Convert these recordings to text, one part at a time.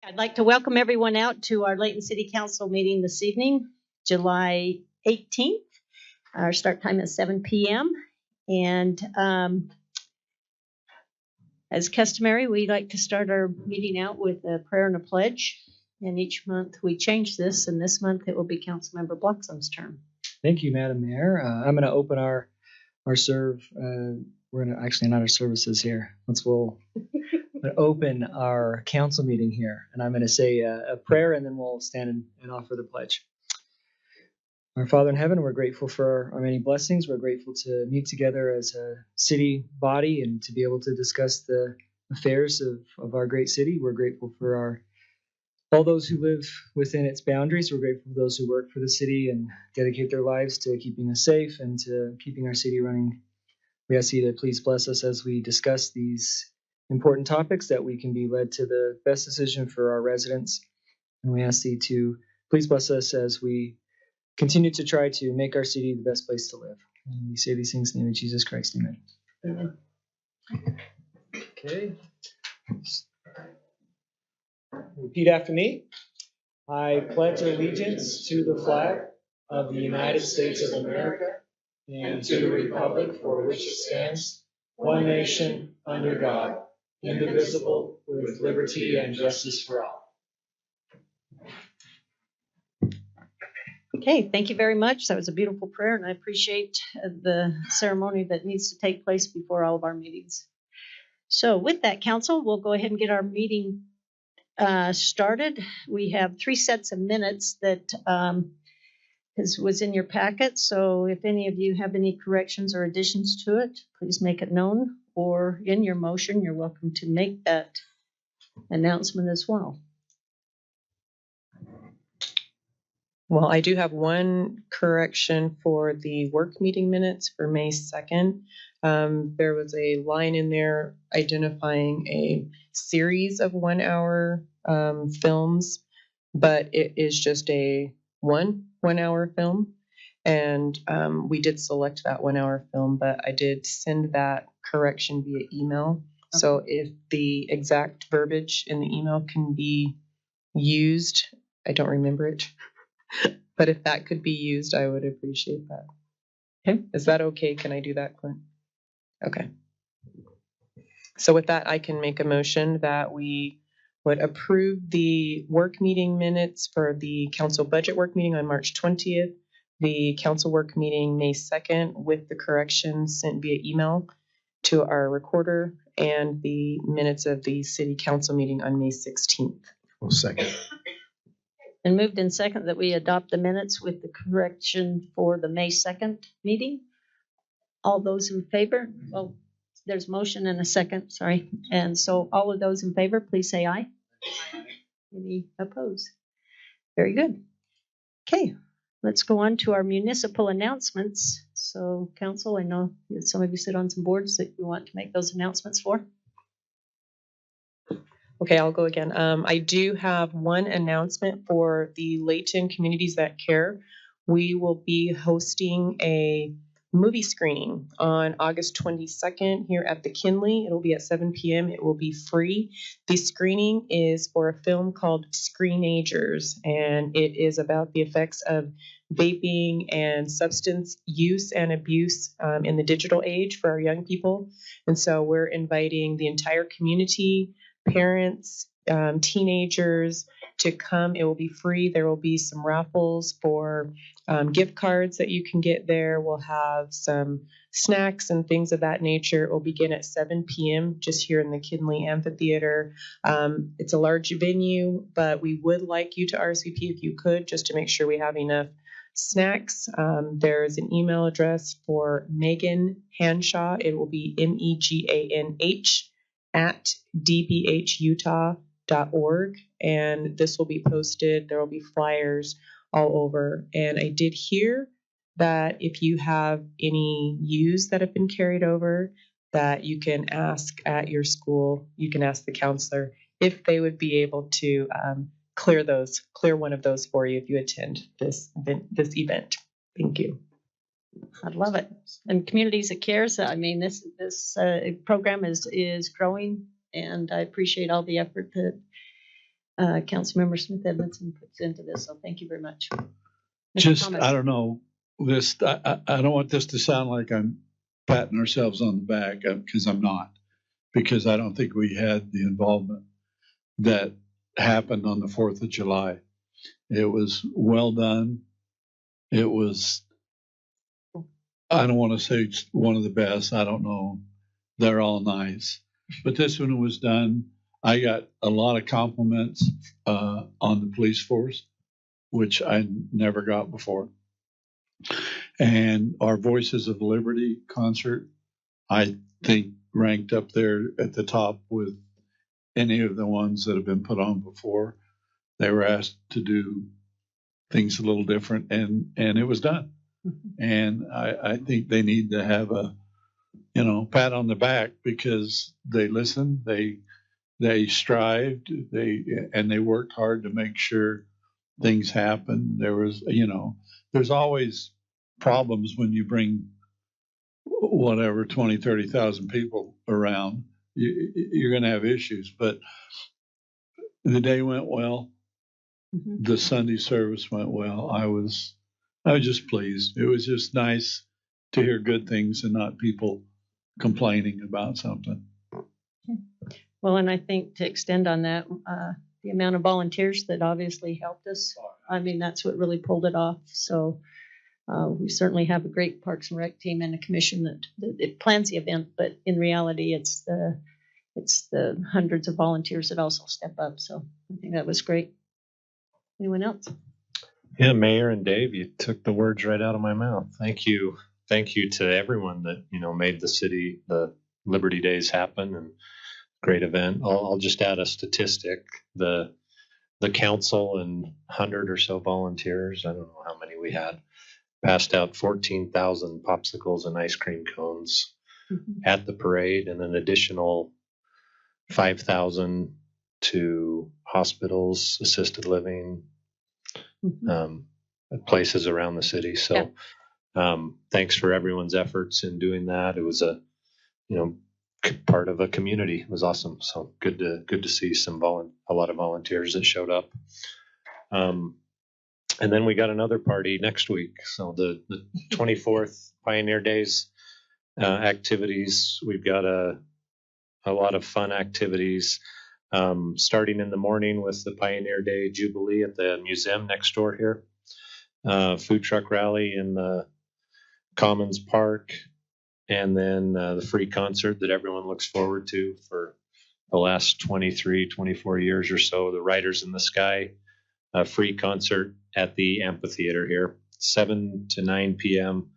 I'd like to welcome everyone out to our Layton City Council meeting this evening, July 18th. Our start time is 7 p.m. And as customary, we like to start our meeting out with a prayer and a pledge. And each month we change this, and this month it will be Councilmember Bloxham's turn. Thank you, Madam Mayor. I'm going to open our serve. We're going to actually not our services here. We'll open our council meeting here, and I'm going to say a prayer, and then we'll stand and offer the pledge. Our Father in heaven, we're grateful for our many blessings. We're grateful to meet together as a city body and to be able to discuss the affairs of our great city. We're grateful for all those who live within its boundaries. We're grateful for those who work for the city and dedicate their lives to keeping us safe and to keeping our city running. We ask you to please bless us as we discuss these important topics, that we can be led to the best decision for our residents. And we ask you to please bless us as we continue to try to make our city the best place to live. And we say these things in the name of Jesus Christ. Amen. Amen. Okay. Repeat after me. I pledge allegiance to the flag of the United States of America and to the republic for which it stands, one nation, under God, indivisible, with liberty and justice for all. Okay, thank you very much. That was a beautiful prayer, and I appreciate the ceremony that needs to take place before all of our meetings. So with that, Council, we'll go ahead and get our meeting started. We have 3 sets of minutes that was in your packet. So if any of you have any corrections or additions to it, please make it known, or in your motion, you're welcome to make that announcement as well. Well, I do have one correction for the work meeting minutes for May 2nd. There was a line in there identifying a series of 1 hour films, but it is just a one hour film. And we did select that 1 hour film, but I did send that correction via email. Okay. So if the exact verbiage in the email can be used, I don't remember it. But if that could be used, I would appreciate that. Okay. Is that okay? Can I do that, Clint? Okay. So with that, I can make a motion that we would approve the work meeting minutes for the council budget work meeting on March 20th, the council work meeting May 2nd with the corrections sent via email to our recorder, and the minutes of the city council meeting on May 16th. Well, second. And moved in second that we adopt the minutes with the correction for the May 2nd meeting. All those in favor? Well, there's motion and a second, sorry. And so all of those in favor, please say aye. Aye. Any opposed? Very good. Okay, let's go on to our municipal announcements. So council, I know that some of you sit on some boards that you want to make those announcements for. Okay, I'll go again. I do have one announcement for the Layton Communities That Care. We will be hosting a movie screening on August 22nd here at the Kinley. It'll be at 7 p.m. It will be free. The screening is for a film called Screenagers, and it is about the effects of vaping and substance use and abuse in the digital age for our young people. And so we're inviting the entire community, parents, teenagers to come. It will be free. There will be some raffles for gift cards that you can get there. We'll have some snacks and things of that nature. It will begin at 7 p.m. just here in the Kinley Amphitheater. It's a large venue, but we would like you to RSVP if you could, just to make sure we have enough snacks. There's an email address for Megan Hanshaw. It will be MEGANH at dbhutah.org, and this will be posted. There will be flyers all over. And I did hear that if you have any use that have been carried over, that you can ask at your school, you can ask the counselor if they would be able to clear one of those for you if you attend this event. Thank you. I love it. And Communities That Cares, I mean, this program is growing, and I appreciate all the effort that Councilmember Smith Edmondson puts into this. So thank you very much. Mr. Just, Thomas. I don't know, this, I don't want this to sound like I'm patting ourselves on the back, because I'm not. Because I don't think we had the involvement that happened on the 4th of July. It was well done. It was, I don't want to say it's one of the best. I don't know. They're all nice. But this one was done. I got a lot of compliments on the police force, which I never got before. And our Voices of Liberty concert, I think, ranked up there at the top with any of the ones that have been put on before. They were asked to do things a little different, and it was done. And I think they need to have a, pat on the back, because they listened, they strived, they worked hard to make sure things happen. There was, there's always problems when you bring whatever 20, 30,000 people around. You're going to have issues, but the day went well. The Sunday service went well. I was just pleased. It was just nice to hear good things and not people complaining about something. Well, and I think to extend on that, the amount of volunteers that obviously helped us, I mean, that's what really pulled it off. So we certainly have a great Parks and Rec team and a commission that it plans the event, but in reality, it's the hundreds of volunteers that also step up. So I think that was great. Anyone else? Yeah, Mayor and Dave, you took the words right out of my mouth. Thank you. Thank you to everyone that, made the Liberty Days happen, and great event. I'll just add a statistic. The council and 100 or so volunteers, I don't know how many we had, passed out 14,000 popsicles and ice cream cones at the parade, and an additional 5,000 to hospitals, assisted living, places around the city. So thanks for everyone's efforts in doing that. It was a part of a community. It was awesome. So good to see a lot of volunteers that showed up. And then we got another party next week. So the 24th Pioneer Days activities. We've got a lot of fun activities. Starting in the morning with the Pioneer Day Jubilee at the museum next door here. Food truck rally in the Commons Park, and then the free concert that everyone looks forward to for the last 23, 24 years or so, the Riders in the Sky free concert at the amphitheater here, 7 to 9 p.m.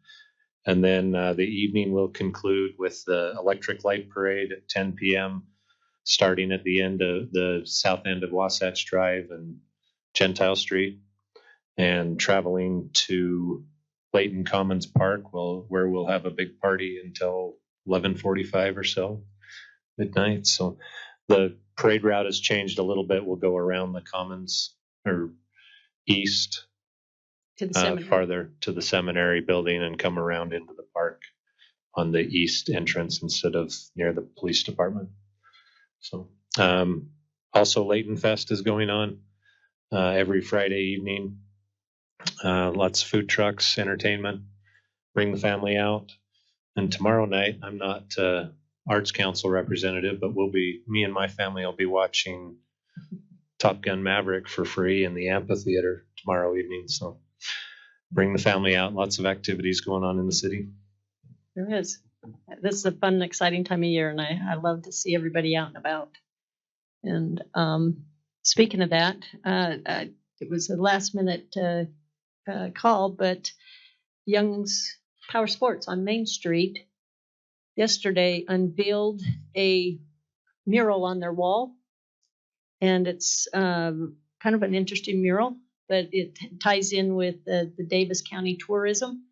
And then the evening will conclude with the Electric Light Parade at 10 p.m., starting at the end of the south end of Wasatch Drive and Gentile Street, and traveling to Layton Commons Park, where we'll have a big party until 11:45 or so, midnight. So the parade route has changed a little bit. We'll go around the Commons, or east, To the seminary. farther to the seminary building, and come around into the park on the east entrance instead of near the police department. So also Layton Fest is going on every Friday evening. Lots of food trucks, entertainment. Bring the family out. And tomorrow night, I'm not Arts Council representative, but me and my family will be watching Top Gun Maverick for free in the amphitheater tomorrow evening. So bring the family out. Lots of activities going on in the city. There is. This is a fun, exciting time of year, and I love to see everybody out and about. And speaking of that, it was a last minute call, but Young's Power Sports on Main Street yesterday unveiled a mural on their wall, and it's kind of an interesting mural, but it ties in with the Davis County tourism.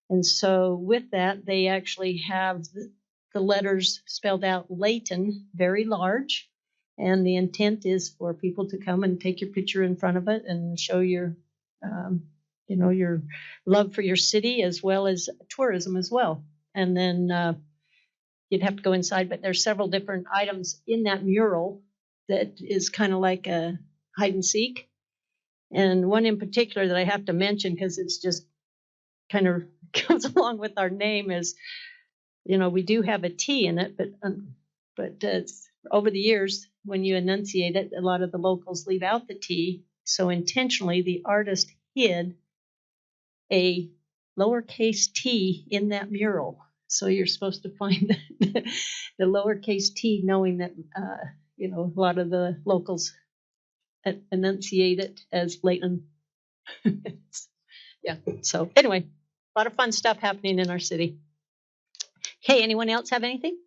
And so with that, they actually have the letters spelled out Layton very large, and the intent is for people to come and take your picture in front of it and show your your love for your city, as well as tourism as well. And then you'd have to go inside, but there's several different items in that mural that is kind of like a hide and seek. And one in particular that I have to mention because it's just kind of goes along with our name is, we do have a T in it, but over the years, when you enunciate it, a lot of the locals leave out the T. So intentionally, the artist hid a lowercase t in that mural. So you're supposed to find the lowercase t, knowing that, a lot of the locals enunciate it as Layton. Yeah. So anyway, a lot of fun stuff happening in our city. Okay, anyone else have anything?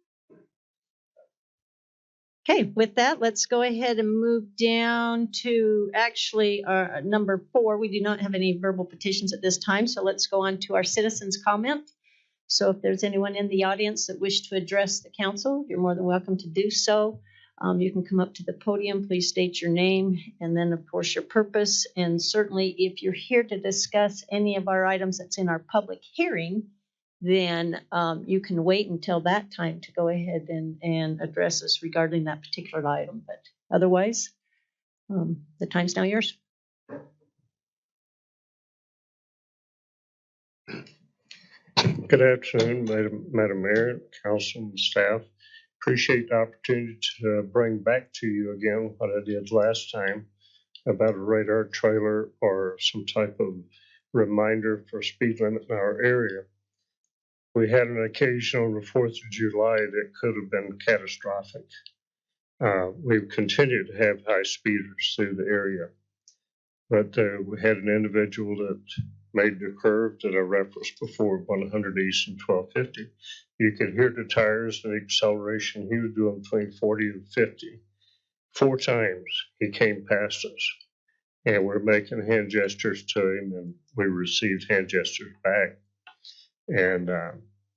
Okay, with that, let's go ahead and move down to actually our number 4. We do not have any verbal petitions at this time, so let's go on to our citizens' comment. So if there's anyone in the audience that wish to address the council, you're more than welcome to do so. You can come up to the podium, please state your name, and then of course your purpose. And certainly if you're here to discuss any of our items that's in our public hearing, then you can wait until that time to go ahead and address us regarding that particular item. But otherwise, the time's now yours. Good afternoon, Madam Mayor, Council, and staff. Appreciate the opportunity to bring back to you again what I did last time about a radar trailer or some type of reminder for speed limit in our area. We had an occasion on the 4th of July that could have been catastrophic. We've continued to have high speeders through the area, but we had an individual that made the curve that I referenced before, 100 east and 1250. You could hear the tires and the acceleration. He was doing between 40 and 50. 4 times he came past us, and we're making hand gestures to him, and we received hand gestures back. And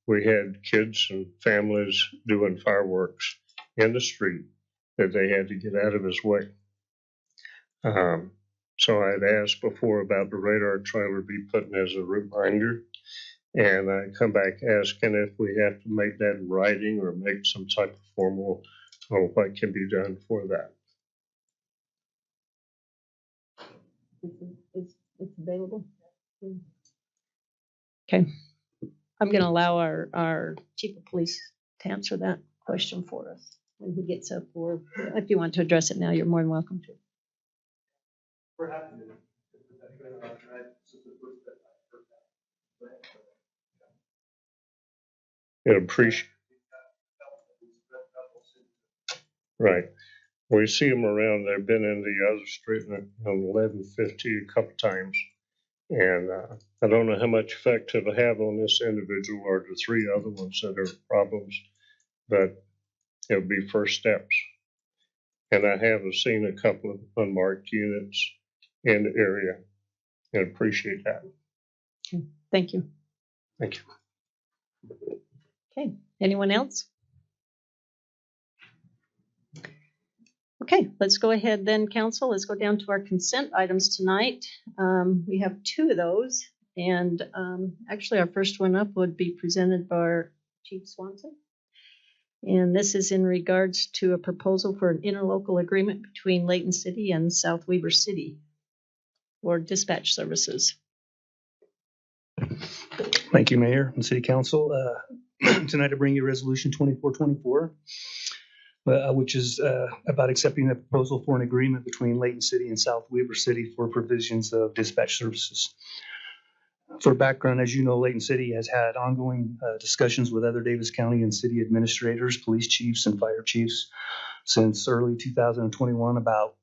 we had kids and families doing fireworks in the street that they had to get out of his way. So I'd asked before about the radar trailer be put in as a reminder, and I come back asking if we have to make that in writing or make some type of formal on what can be done for that. It's available. Okay. I'm going to allow our chief of police to answer that question for us when he gets up, or if you want to address it now, you're more than welcome to. We're happy to. Appreciate. Right. We see them around. They've been in the other street on 1150 a couple times. And I don't know how much effect it'll have on this individual or the 3 other ones that are problems, but it'll be first steps. And I have seen a couple of unmarked units in the area and appreciate that. Thank you. Thank you. Okay, anyone else? Okay, let's go ahead then, council. Let's go down to our consent items tonight. We have 2 of those, and actually our first one up would be presented by our Chief Swanson. And this is in regards to a proposal for an interlocal agreement between Layton City and South Weber City for dispatch services. Thank you, Mayor and City Council. Tonight I bring you Resolution 2424, which is about accepting a proposal for an agreement between Layton City and South Weber City for provisions of dispatch services. For background, as you know, Layton City has had ongoing discussions with other Davis County and city administrators, police chiefs, and fire chiefs since early 2021 about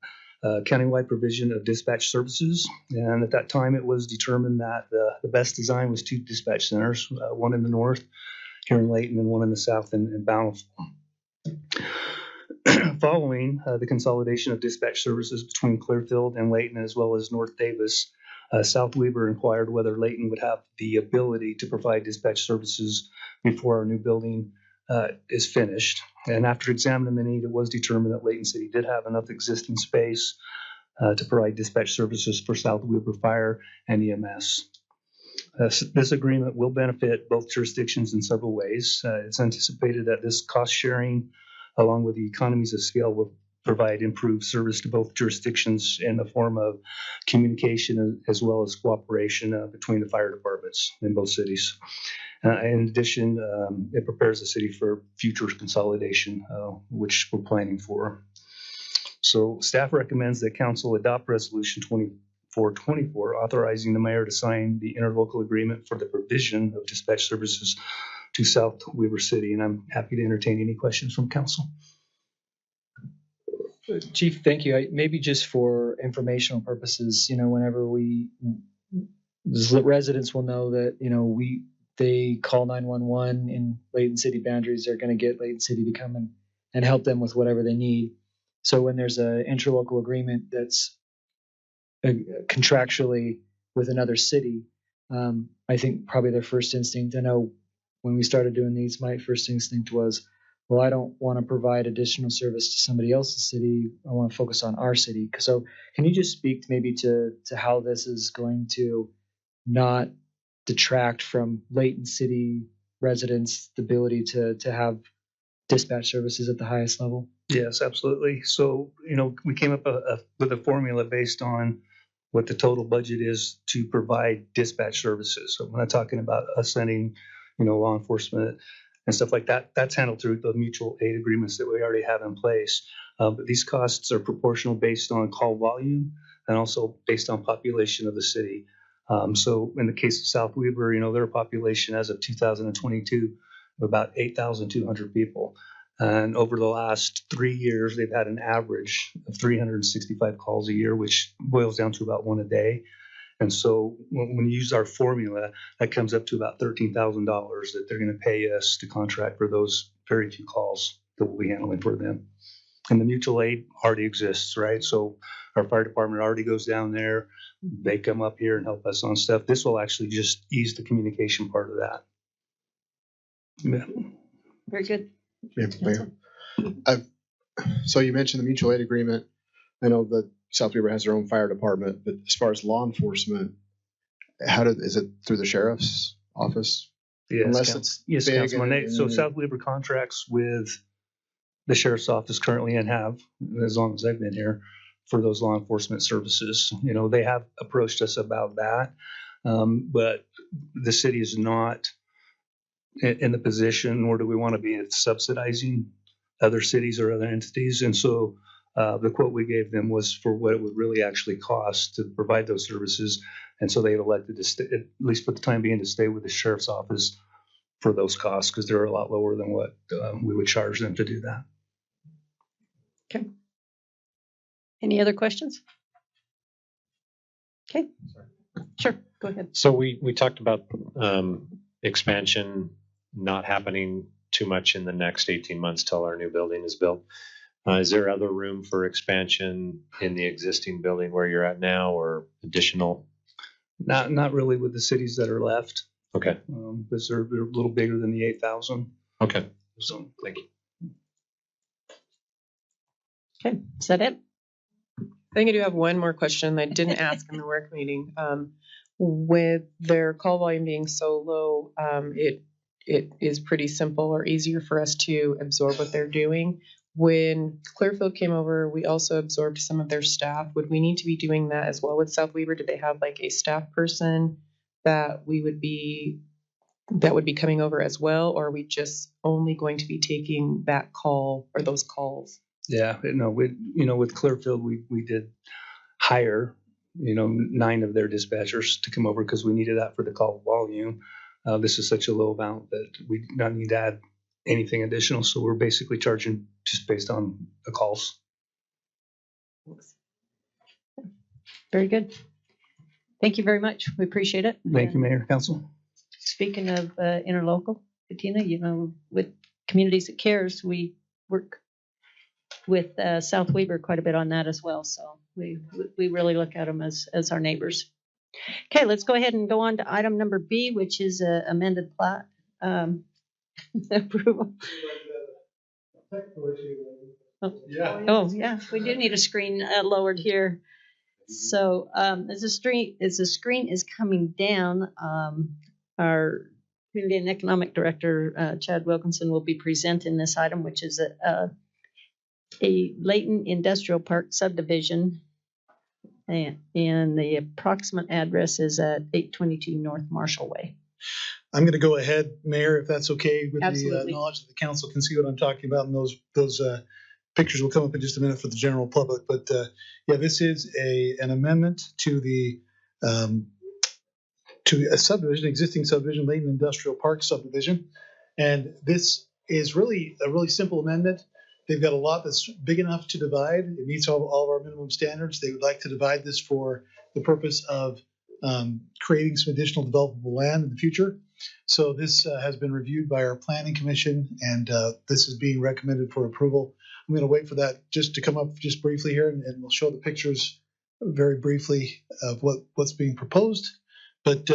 countywide provision of dispatch services. And at that time, it was determined that the best design was 2 dispatch centers, one in the north here in Layton and one in the south in Bountiful. Following the consolidation of dispatch services between Clearfield and Layton, as well as North Davis, South Weber inquired whether Layton would have the ability to provide dispatch services before our new building is finished. And after examining the need, it was determined that Layton City did have enough existing space to provide dispatch services for South Weber Fire and EMS. This agreement will benefit both jurisdictions in several ways. It's anticipated that this cost sharing, along with the economies of scale, will provide improved service to both jurisdictions in the form of communication as well as cooperation between the fire departments in both cities. In addition, it prepares the city for future consolidation, which we're planning for. So staff recommends that council adopt resolution 2424, authorizing the mayor to sign the interlocal agreement for the provision of dispatch services to South Weber City. And I'm happy to entertain any questions from council. Chief, thank you. Maybe just for informational purposes, whenever the residents will know that, they call 911 in Layton City boundaries, they're going to get Layton City to come and help them with whatever they need. So when there's an interlocal agreement that's contractually with another city, I think probably their first instinct, I know when we started doing these, my first instinct was, well, I don't want to provide additional service to somebody else's city. I want to focus on our city. So can you just speak maybe to how this is going to not detract from Layton City residents' the ability to have dispatch services at the highest level? Yes, absolutely. So, we came up with a formula based on what the total budget is to provide dispatch services. So we're not talking about us sending, law enforcement and stuff like that. That's handled through the mutual aid agreements that we already have in place. But these costs are proportional based on call volume and also based on population of the city. So in the case of South Weber, their population as of 2022 of about 8,200 people. And over the last 3 years, they've had an average of 365 calls a year, which boils down to about one a day. And so when you use our formula, that comes up to about $13,000 that they're going to pay us to contract for those very few calls that we'll be handling for them. And the mutual aid already exists, right? So our fire department already goes down there. They come up here and help us on stuff. This will actually just ease the communication part of that. Yeah. Very good. Yeah, Mayor. So you mentioned the mutual aid agreement. I know that South Weber has their own fire department, but as far as law enforcement, is it through the sheriff's office? Yes, Councilman. So South Weber contracts with the sheriff's office currently and have, as long as I've been here, for those law enforcement services. They have approached us about that, but the city is not in the position, nor do we want to be subsidizing other cities or other entities. And so the quote we gave them was for what it would really actually cost to provide those services. And so they elected to stay, at least for the time being, to stay with the sheriff's office for those costs because they're a lot lower than what we would charge them to do that. Okay. Any other questions? Okay. Sure. Go ahead. So we talked about expansion not happening too much in the next 18 months till our new building is built. Is there other room for expansion in the existing building where you're at now, or additional? Not really with the cities that are left. Okay. Because they're a little bigger than the 8,000. Okay. So Thank you. Okay. Is that it? I think I do have one more question I didn't ask in the work meeting. With their call volume being so low, it is pretty simple or easier for us to absorb what they're doing. When Clearfield came over, we also absorbed some of their staff. Would we need to be doing that as well with South Weber? Did they have like a staff person that would be coming over as well, or are we just only going to be taking that call or those calls? Yeah, with Clearfield, we did hire, 9 of their dispatchers to come over because we needed that for the call volume. This is such a low amount that we do not need to add anything additional. So we're basically charging just based on the calls. Very good. Thank you very much. We appreciate it. Thank you, Mayor, Council. Speaking of interlocal, Bettina, with Communities That Cares, we work with South Weber quite a bit on that as well. So we really look at them as our neighbors. Okay, let's go ahead and go on to item number B, which is amended plat approval. Oh, yeah, we do need a screen lowered here. So as the screen is coming down, our Community and Economic Director, Chad Wilkinson, will be presenting this item, which is a Layton Industrial Park subdivision, and the approximate address is at 822 North Marshall Way. I'm going to go ahead, Mayor, if that's okay, with the Absolutely. knowledge that the council can see what I'm talking about, and those pictures will come up in just a minute for the general public. But yeah, this is an amendment to the to a subdivision, existing subdivision, Layton Industrial Park subdivision, and this is really a really simple amendment. They've got a lot that's big enough to divide. It meets all of our minimum standards. They would like to divide this for the purpose of creating some additional developable land in the future. So this has been reviewed by our planning commission, and this is being recommended for approval. I'm going to wait for that just to come up just briefly here, and we'll show the pictures very briefly of what's being proposed. But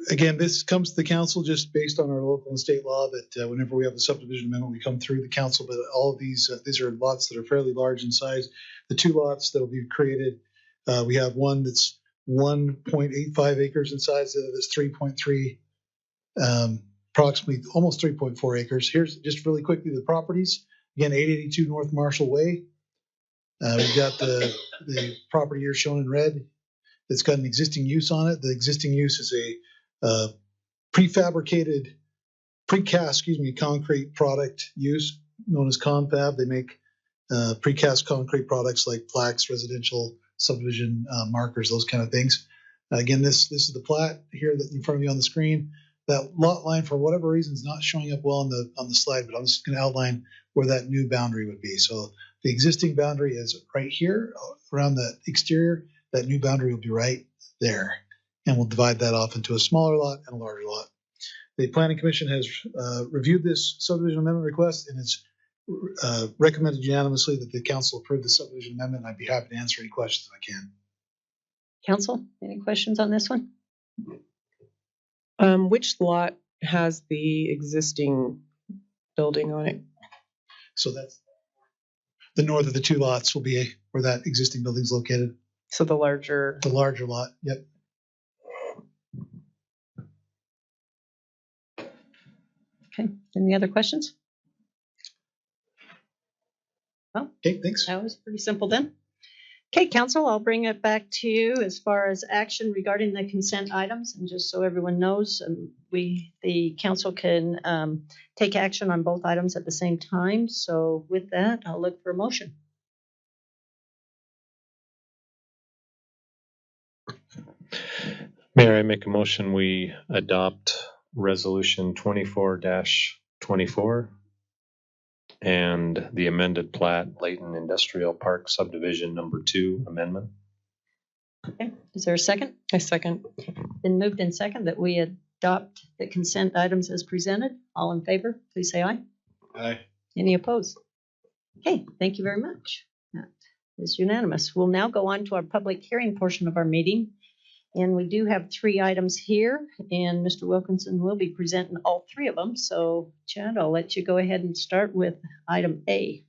again, this comes to the council just based on our local and state law that whenever we have a subdivision amendment, we come through the council. But all of these are lots that are fairly large in size. The two lots that will be created, we have one that's 1.85 acres in size. The other that's 3.3, approximately almost 3.4 acres. Here's just really quickly the properties. Again, 882 North Marshall Way. We've got the property here shown in red. It's got an existing use on it. The existing use is a precast concrete product use known as confab. They make precast concrete products like plaques, residential subdivision markers, those kind of things. Again, this is the plat here that in front of you on the screen. That lot line, for whatever reason, is not showing up well on the slide, but I'm just going to outline where that new boundary would be. So the existing boundary is right here around the exterior. That new boundary will be right there, and we'll divide that off into a smaller lot and a larger lot. The Planning Commission has reviewed this subdivision amendment request, and it's recommended unanimously that the council approve the subdivision amendment, and I'd be happy to answer any questions if I can. Council, any questions on this one? Which lot has the existing building on it? So that's the north of the two lots will be where that existing building is located. So the larger lot. Yep. Okay. Any other questions? Well, Okay, thanks. that was pretty simple then. Okay, council, I'll bring it back to you as far as action regarding the consent items. And just so everyone knows, the council can take action on both items at the same time. So with that, I'll look for a motion. Mayor, I make a motion we adopt resolution 24-24 and the amended plat Layton Industrial Park subdivision number 2 amendment. Okay, is there a second? I second. Been moved in second that we adopt the consent items as presented. All in favor, please say aye. Aye. Any opposed? Okay, thank you very much. That is unanimous. We'll now go on to our public hearing portion of our meeting. And we do have 3 items here, and Mr. Wilkinson will be presenting all 3 of them. So, Chad, I'll let you go ahead and start with item A.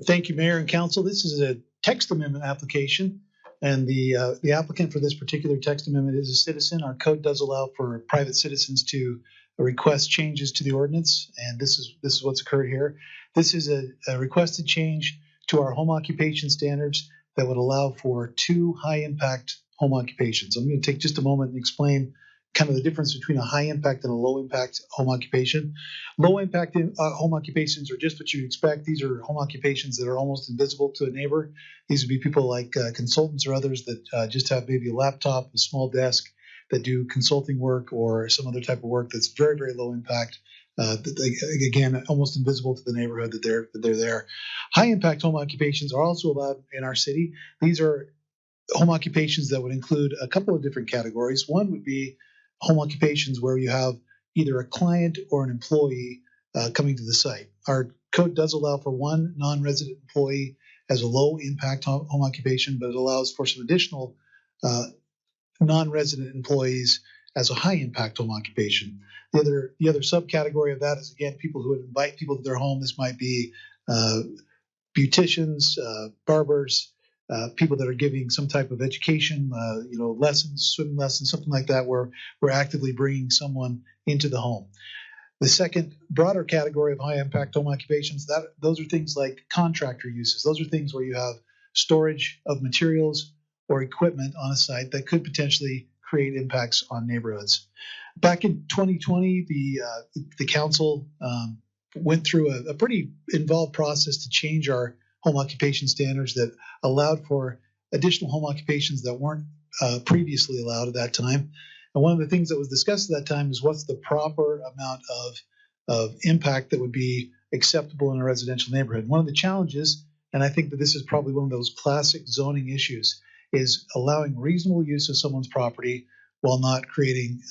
Thank you, Mayor and Council. This is a text amendment application, and the applicant for this particular text amendment is a citizen. Our code does allow for private citizens to request changes to the ordinance, and this is what's occurred here. This is a requested change to our home occupation standards that would allow for 2 high-impact home occupations. I'm going to take just a moment and explain kind of the difference between a high impact and a low impact home occupation. Low impact home occupations are just what you'd expect. These are home occupations that are almost invisible to a neighbor. These would be people like consultants or others that just have maybe a laptop, a small desk, that do consulting work or some other type of work that's very, very low impact. Again, almost invisible to the neighborhood that they're there. High impact home occupations are also allowed in our city. These are home occupations that would include a couple of different categories. One would be home occupations where you have either a client or an employee coming to the site. Our code does allow for 1 non-resident employee as a low impact home occupation, but it allows for some additional non-resident employees as a high impact home occupation. The other subcategory of that is, again, people who would invite people to their home. This might be beauticians, barbers, people that are giving some type of education, lessons, swimming lessons, something like that, where we're actively bringing someone into the home. The second broader category of high impact home occupations, those are things like contractor uses. Those are things where you have storage of materials or equipment on a site that could potentially create impacts on neighborhoods. Back in 2020, the council went through a pretty involved process to change our home occupation standards that allowed for additional home occupations that weren't previously allowed at that time. And one of the things that was discussed at that time is what's the proper amount of impact that would be acceptable in a residential neighborhood. One of the challenges, and I think that this is probably one of those classic zoning issues, is allowing reasonable use of someone's property while not creating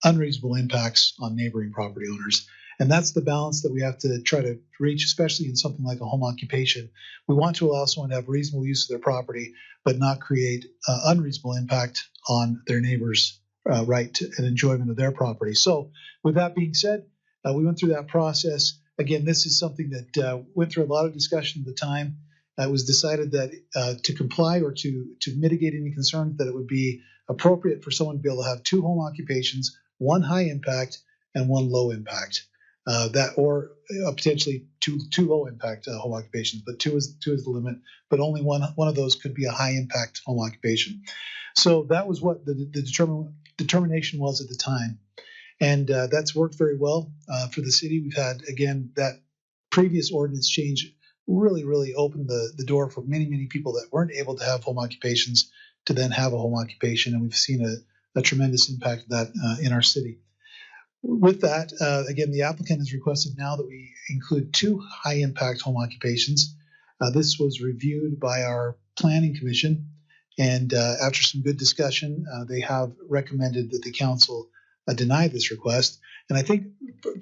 unreasonable impacts on neighboring property owners. And that's the balance that we have to try to reach, especially in something like a home occupation. We want to allow someone to have reasonable use of their property, but not create unreasonable impact on their neighbors' right to, and enjoyment of their property. So with that being said, we went through that process. Again, this is something that went through a lot of discussion at the time. It was decided that to comply or to mitigate any concerns, that it would be appropriate for someone to be able to have two home occupations, one high impact and one low impact. Or potentially two low impact home occupations, but two is the limit. But only one of those could be a high impact home occupation. So that was what the determination was at the time, and that's worked very well for the city. We've had, again, that previous ordinance change really opened the door for many people that weren't able to have home occupations to then have a home occupation, and we've seen a tremendous impact of that in our city. With that, again, the applicant has requested now that we include two high impact home occupations. This was reviewed by our planning commission, and after some good discussion, they have recommended that the council deny this request. And I think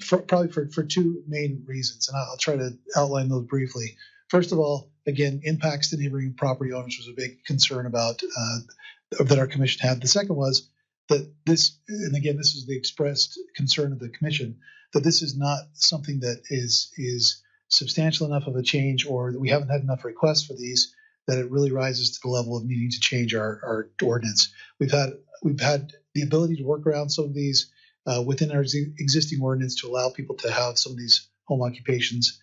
probably for two main reasons, and I'll try to outline those briefly. First of all, again, impacts to neighboring property owners was a big concern about that our commission had. The second was that this, and again, this is the expressed concern of the commission, that this is not something that is substantial enough of a change, or that we haven't had enough requests for these, that it really rises to the level of needing to change our ordinance. We've had the ability to work around some of these within our existing ordinance to allow people to have some of these home occupations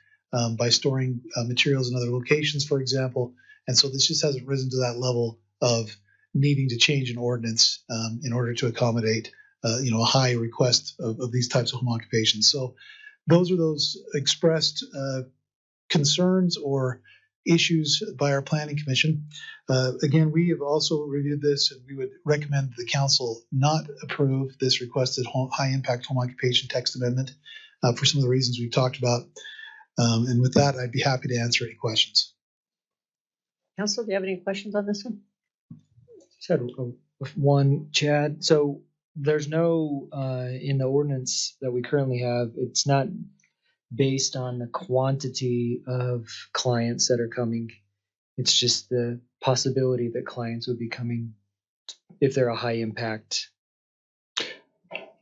by storing materials in other locations, for example. And so this just hasn't risen to that level of needing to change an ordinance in order to accommodate a high request of these types of home occupations. So those are those expressed concerns or issues by our planning commission. Again, we have also reviewed this, and we would recommend the council not approve this requested high impact home occupation text amendment for some of the reasons we've talked about. And with that, I'd be happy to answer any questions. Council, do you have any questions on this one? Just had one, Chad. So there's no in the ordinance that we currently have, it's not based on the quantity of clients that are coming. It's just the possibility that clients would be coming if they're a high impact.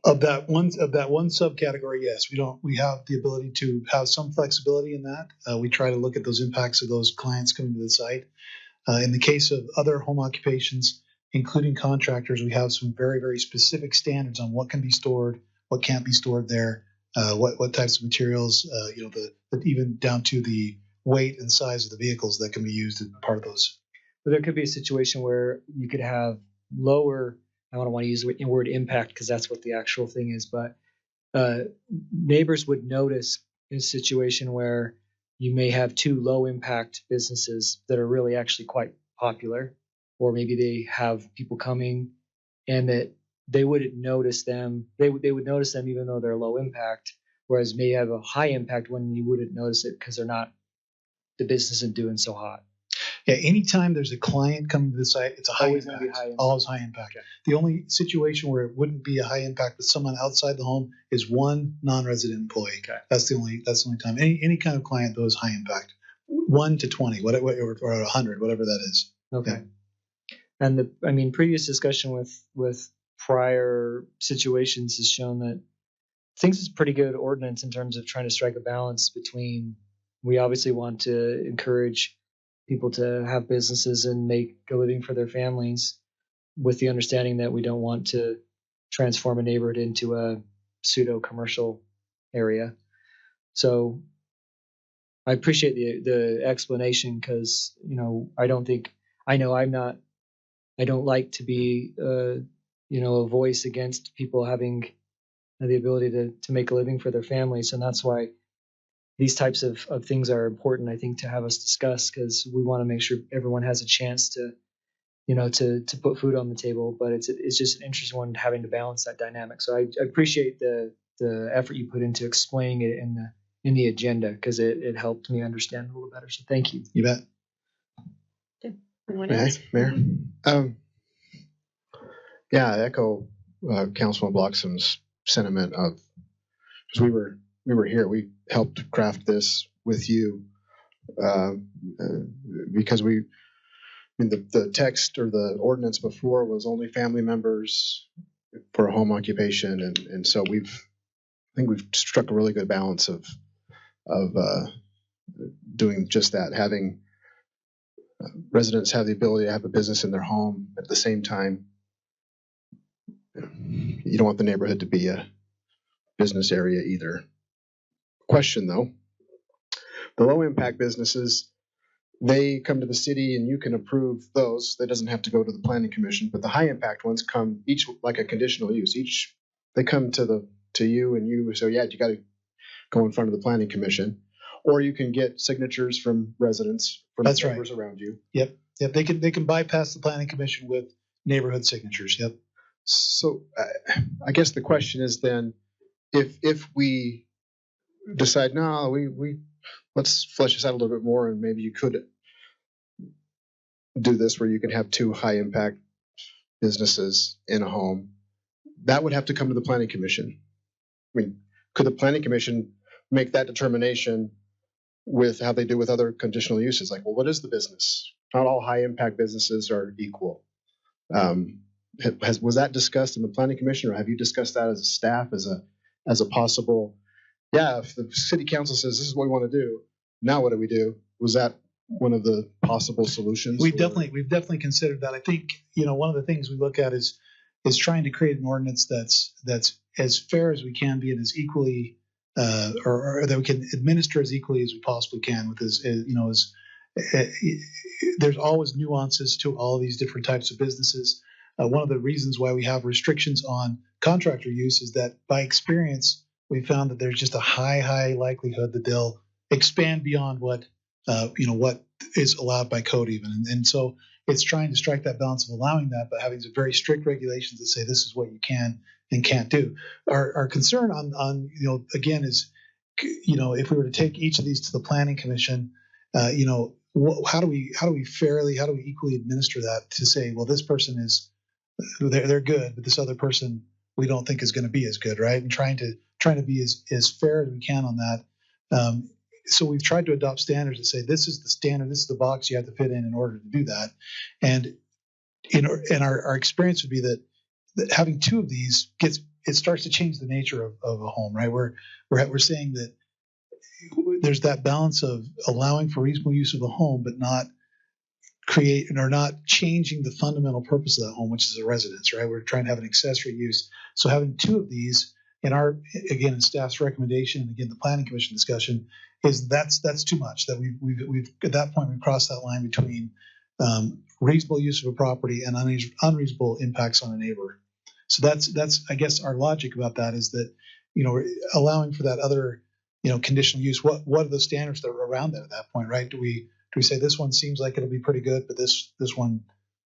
Of that one subcategory, yes, we have the ability to have some flexibility in that. We try to look at those impacts of those clients coming to the site. In the case of other home occupations, including contractors, we have some very specific standards on what can be stored, what can't be stored there, what types of materials, even down to the weight and size of the vehicles that can be used as part of those. But there could be a situation where you could have lower, I don't want to use the word impact because that's what the actual thing is, but neighbors would notice in a situation where you may have two low impact businesses that are really actually quite popular, or maybe they have people coming and that they wouldn't notice them. They would notice them even though they're low impact, whereas may have a high impact when you wouldn't notice it because the business isn't doing so hot. Yeah, anytime there's a client coming to the site, it's a high Always impact. gonna be high impact. Always high impact. Okay. The only situation where it wouldn't be a high impact with someone outside the home is one non-resident employee. Okay. That's the only time. Any kind of client, though, is high impact. 1 to 20, whatever, or 100, whatever that is. Okay. Yeah. And previous discussion with prior situations has shown that I think it's a pretty good ordinance in terms of trying to strike a balance between, we obviously want to encourage people to have businesses and make a living for their families, with the understanding that we don't want to transform a neighborhood into a pseudo commercial area. So I appreciate the explanation because, you know, I don't like to be, you know, a voice against people having the ability to make a living for their families. And that's why these types of things are important, I think, to have us discuss, because we want to make sure everyone has a chance to, you know, to put food on the table. But it's just an interesting one, having to balance that dynamic. So I appreciate the effort you put into explaining it in the agenda, because it helped me understand a little better. So thank you. You bet. Anyone May I, else? Mayor? Yeah, I echo Councilman Bloxham's sentiment of, because we were here, we helped craft this with you, because the text or the ordinance before was only family members for a home occupation, and so I think we've struck a really good balance of doing just that, having residents have the ability to have a business in their home at the same time. You don't want the neighborhood to be a business area either. Question though, the low impact businesses, they come to the city and you can approve those. That doesn't have to go to the planning commission, but the high impact ones come each like a conditional use. Each they come to you, and you so yeah, you got to go in front of the planning commission, or you can get signatures from residents, from That's neighbors around you. Yep. They can bypass the planning commission with neighborhood signatures. Yep. So I guess the question is then, if we decide, no, we let's flesh this out a little bit more, and maybe you could do this where you can have two high impact businesses in a home, that would have to come to the planning commission. I mean, could the planning commission make that determination with how they do with other conditional uses? Like, well, what is the business? Not all high impact businesses are equal. Was that discussed in the planning commission, or have you discussed that as a staff, as a possible? Yeah, if the city council says this is what we want to do, now what do we do? Was that one of the possible solutions? We've definitely considered that. I think, you know, one of the things we look at is trying to create an ordinance that's as fair as we can be, and as equally or that we can administer as equally as we possibly can. With as you know, as there's always nuances to all of these different types of businesses. One of the reasons why we have restrictions on contractor use is that by experience we found that there's just a high likelihood that they'll expand beyond what what is allowed by code even, and so it's trying to strike that balance of allowing that, but having some very strict regulations that say this is what you can and can't do. Our concern on again is, if we were to take each of these to the planning commission, how do we equally administer that to say, well, this person is they're good, but this other person we don't think is going to be as good, right? And trying to be as fair as we can on that. So we've tried to adopt standards that say this is the standard, this is the box you have to fit in order to do that. And our experience would be that having two of these starts to change the nature of a home, right? We're saying that there's that balance of allowing for reasonable use of the home, but not changing the fundamental purpose of that home, which is a residence, right? We're trying to have an accessory use. So having two of these in staff's recommendation, and again, the planning commission discussion, is that's too much. That we've at that point we've crossed that line between reasonable use of a property and unreasonable impacts on a neighbor. So that's I guess our logic about that is that allowing for that other conditional use. What are the standards that are around that at that point, right? Do we say this one seems like it'll be pretty good, but this one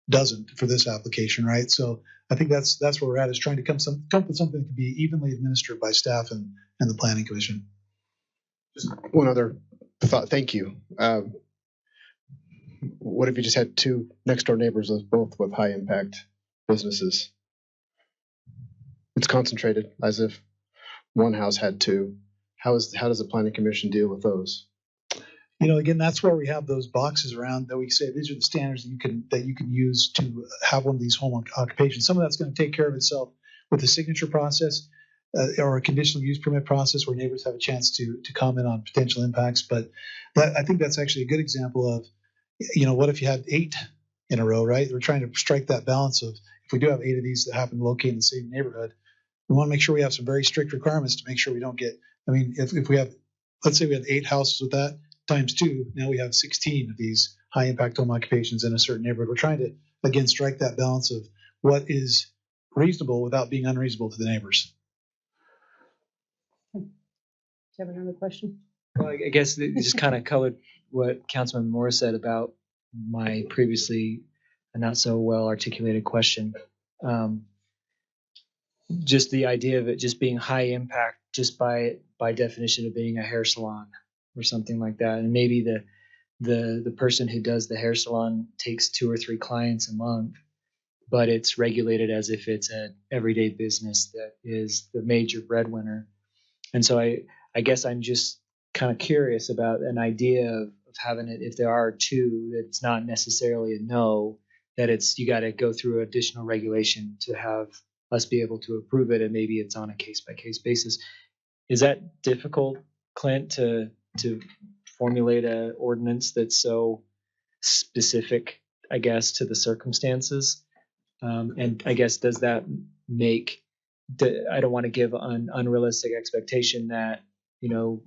doesn't for this application, right? So I think that's where we're at, is trying to come with something that can be evenly administered by staff and the planning commission. Just one other thought. Thank you. What if you just had two next door neighbors, both with high impact businesses? It's concentrated, as if one house had two. How does the planning commission deal with those? Again, that's where we have those boxes around that we say these are the standards that you can use to have one of these home occupations. Some of that's going to take care of itself with the signature process or a conditional use permit process, where neighbors have a chance to comment on potential impacts. But I think that's actually a good example of, what if you had 8 in a row, right? We're trying to strike that balance of, if we do have 8 of these that happen to locate in the same neighborhood, we want to make sure we have some very strict requirements to make sure we don't get I mean, if we have, let's say we have 8 houses with that times 2, now we have 16 of these high impact home occupations in a certain neighborhood. We're trying to, again, strike that balance of what is reasonable without being unreasonable to the neighbors. Do you have another question? Well, I guess it just kind of colored what Councilman Moore said about my previously not so well articulated question. Just the idea of it just being high impact, just by definition of being a hair salon or something like that, and maybe the person who does the hair salon takes 2 or 3 clients a month, but it's regulated as if it's an everyday business that is the major breadwinner. And so I guess I'm just kind of curious about an idea of having it, if there are 2, that it's not necessarily a no, that it's, you got to go through additional regulation to have us be able to approve it, and maybe it's on a case by case basis. Is that difficult, Clint, to formulate an ordinance that's so specific, I guess, to the circumstances? And I guess, does that make, I don't want to give an unrealistic expectation that, you know,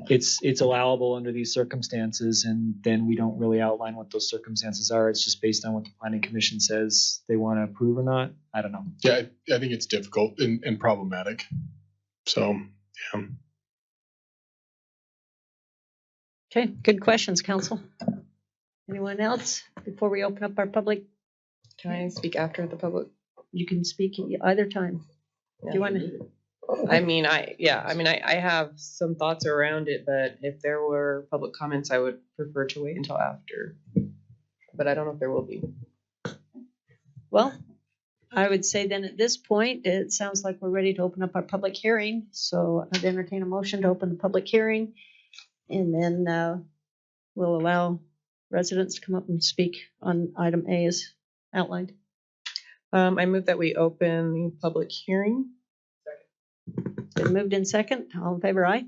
it's allowable under these circumstances, and then we don't really outline what those circumstances are. It's just based on what the planning commission says they want to approve or not. I don't know. Yeah, I think it's difficult and problematic. So, yeah. Okay, good questions, council. Anyone else before we open up our public? Can I speak after the public? You can speak either time. Do you want to? I mean, I have some thoughts around it, but if there were public comments, I would prefer to wait until after. But I don't know if there will be. Well, I would say then at this point, it sounds like we're ready to open up our public hearing. So I'd entertain a motion to open the public hearing, and then we'll allow residents to come up and speak on item A as outlined. I move that we open the public hearing. Been moved in second. All in favor, aye?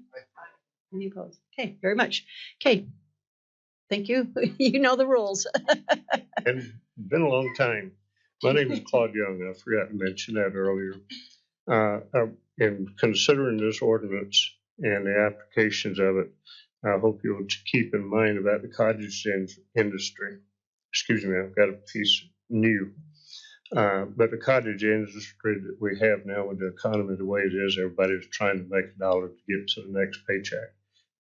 Any opposed? Okay, very much. Okay. Thank you. You know the rules. And been a long time. My name is Claude Young. I forgot to mention that earlier. In considering this ordinance and the applications of it, I hope you'll keep in mind about the cottage industry. Excuse me, I've got a piece new. But the cottage industry that we have now, with the economy the way it is, everybody's trying to make a dollar to get to the next paycheck.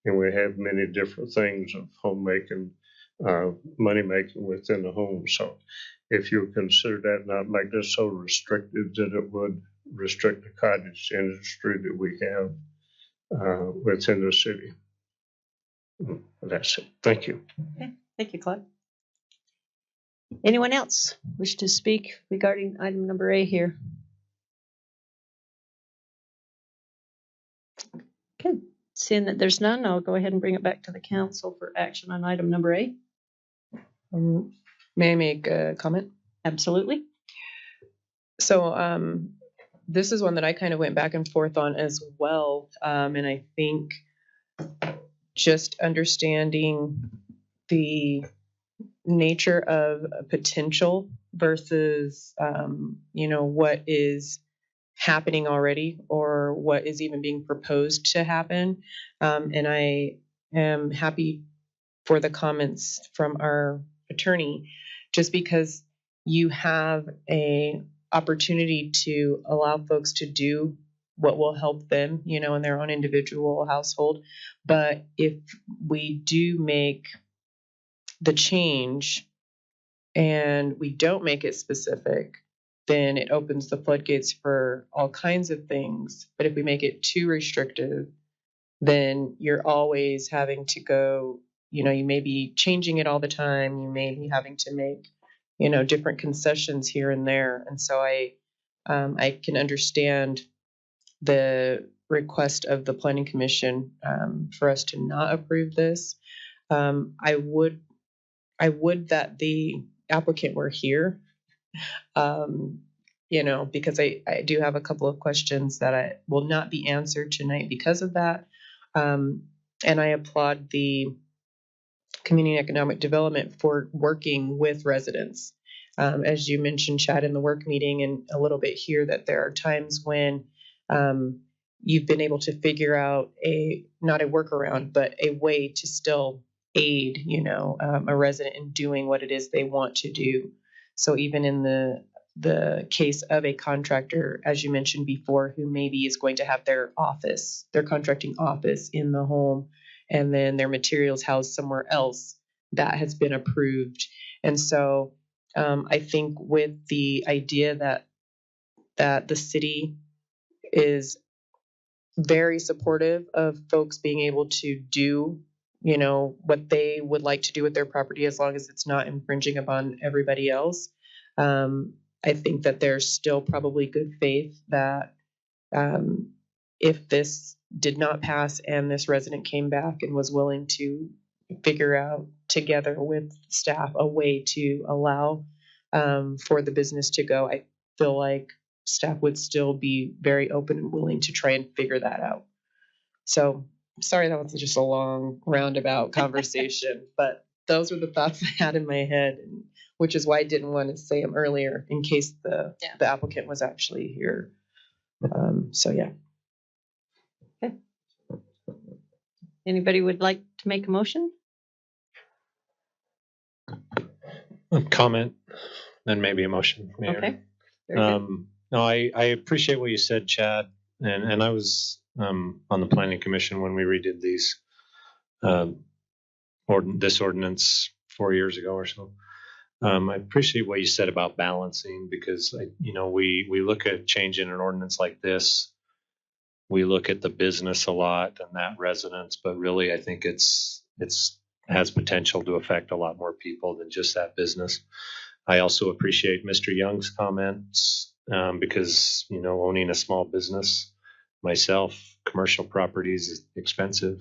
And we have many different things of homemaking, money making within the home. So if you consider that, not make this so restrictive that it would restrict the cottage industry that we have within the city. That's it. Thank you. Okay. Thank you, Claude. Anyone else wish to speak regarding item number A here? Okay, seeing that there's none, I'll go ahead and bring it back to the council for action on item number A. May I make a comment? Absolutely. So this is one that I kind of went back and forth on as well. And I think just understanding the nature of potential versus, what is happening already or what is even being proposed to happen. And I am happy for the comments from our attorney, just because you have a opportunity to allow folks to do what will help them, in their own individual household. But if we do make the change and we don't make it specific, then it opens the floodgates for all kinds of things. But if we make it too restrictive, then you're always having to go, you may be changing it all the time. You may be having to make, different concessions here and there. And so I can understand the request of the Planning Commission for us to not approve this. I would that the applicant were here, because I do have a couple of questions that I will not be answered tonight because of that. And I applaud the Community Economic Development for working with residents. As you mentioned, Chad, in the work meeting and a little bit here, that there are times when, you've been able to figure out not a workaround, but a way to still aid, a resident in doing what it is they want to do. So even in the case of a contractor, as you mentioned before, who maybe is going to have their contracting office in the home, and then their materials housed somewhere else, that has been approved. And so I think with the idea that the city is very supportive of folks being able to do, what they would like to do with their property, as long as it's not infringing upon everybody else. I think that there's still probably good faith that if this did not pass and this resident came back and was willing to figure out together with staff a way to allow for the business to go, I feel like staff would still be very open and willing to try and figure that out. So sorry, that was just a long roundabout conversation, but those were the thoughts I had in my head, which is why I didn't want to say them earlier in case the applicant was actually here. So yeah. Okay. Anybody would like to make a motion? A comment, then maybe a motion, Mayor. Okay. Very good. No, I appreciate what you said, Chad, and I was on the planning commission when we redid these this ordinance 4 years ago or so. I appreciate what you said about balancing, because we look at changing an ordinance like this, we look at the business a lot and that residence, but really I think it's has potential to affect a lot more people than just that business. I also appreciate Mr. Young's comments because owning a small business myself, commercial properties is expensive.